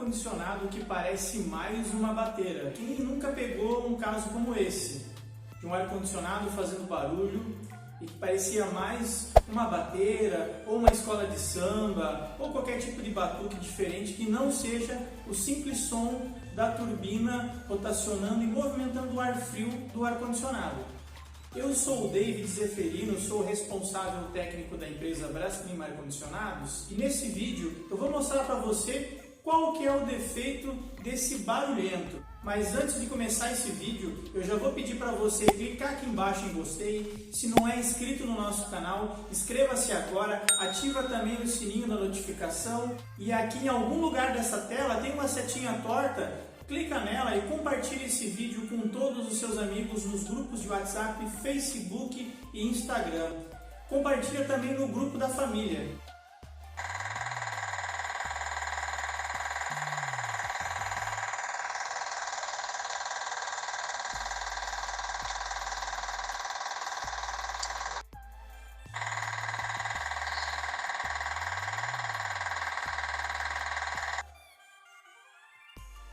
ar-condicionado que parece mais uma bateira. Quem nunca pegou um caso como esse? De um ar-condicionado fazendo barulho e que parecia mais uma bateira, ou uma escola de samba, ou qualquer tipo de batuque diferente que não seja o simples som da turbina rotacionando e movimentando o ar frio do ar-condicionado. Eu sou o David Zeferino, sou responsável técnico da empresa Braskem Ar-Condicionados e nesse vídeo eu vou mostrar para você qual que é o defeito desse barulhento. Mas antes de começar esse vídeo, eu já vou pedir para você clicar aqui embaixo em gostei. Se não é inscrito no nosso canal, inscreva-se agora, ativa também o sininho da notificação e aqui em algum lugar dessa tela tem uma setinha torta. Clica nela e compartilhe esse vídeo com todos os seus amigos nos grupos de WhatsApp, Facebook e Instagram. Compartilha também no grupo da família.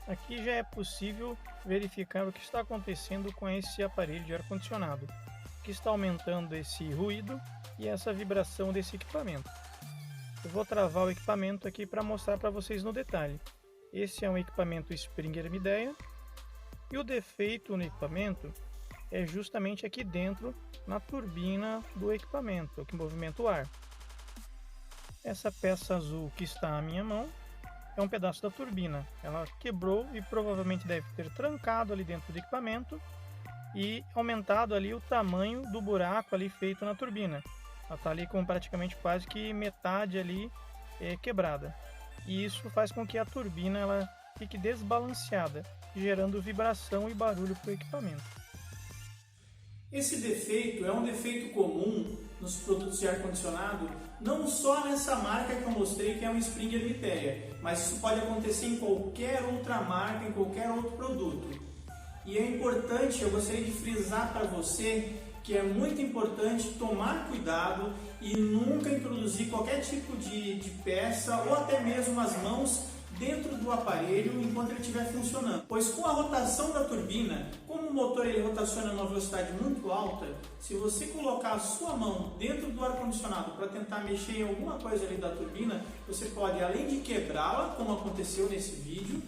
Aqui já é possível verificar o que está acontecendo com esse aparelho de ar-condicionado, que está aumentando esse ruído e essa vibração desse equipamento. Eu vou travar o equipamento aqui para mostrar para vocês no detalhe. Esse é um equipamento Springer Midea e o defeito no equipamento é justamente aqui dentro na turbina do equipamento, que movimenta o ar. Essa peça azul que está na minha mão é um pedaço da turbina. Ela quebrou e provavelmente deve ter trancado ali dentro do equipamento e aumentado ali o tamanho do buraco ali feito na turbina. Ela está ali com praticamente quase que metade ali quebrada. E isso faz com que a turbina ela fique desbalanceada, gerando vibração e barulho para o equipamento. Esse defeito é um defeito comum nos produtos de ar-condicionado, não só nessa marca que eu mostrei, que é um Springer Midea, mas isso pode acontecer em qualquer outra marca, em qualquer outro produto. E é importante, eu gostaria de frisar para você que é muito importante tomar cuidado e nunca introduzir qualquer tipo de peça ou até mesmo as mãos dentro do aparelho enquanto ele estiver funcionando, pois com a rotação da turbina, como o motor ele rotaciona numa velocidade muito alta, se você colocar a sua mão dentro do ar-condicionado para tentar mexer em alguma coisa ali da turbina, você pode, além de quebrá-la, como aconteceu nesse vídeo,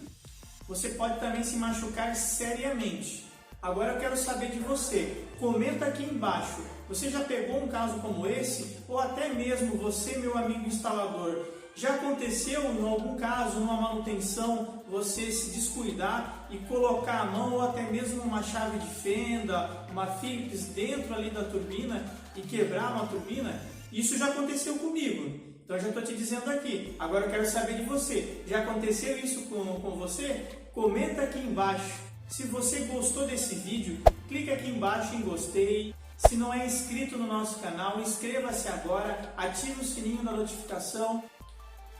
você pode também se machucar seriamente. Agora eu quero saber de você, comenta aqui embaixo, você já pegou um caso como esse? Ou até mesmo você, meu amigo instalador, já aconteceu em algum caso, numa manutenção, você se descuidar e colocar a mão ou até mesmo uma chave de fenda, uma Phillips dentro ali da turbina e quebrar uma turbina? Isso já aconteceu comigo, então já estou te dizendo aqui. Agora eu quero saber de você, já aconteceu isso com você? Comenta aqui embaixo. Se você gostou desse vídeo, clica aqui embaixo em gostei. Se não é inscrito no nosso canal, inscreva-se agora, ative o sininho da notificação.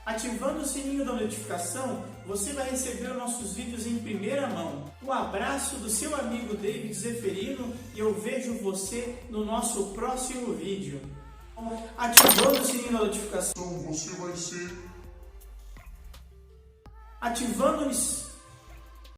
Ativando o sininho da notificação, você vai receber os nossos vídeos em primeira mão. Um abraço do seu amigo David Zeferino e eu vejo você no nosso próximo vídeo. Ativando o sininho da notificação, você vai ser... Ativando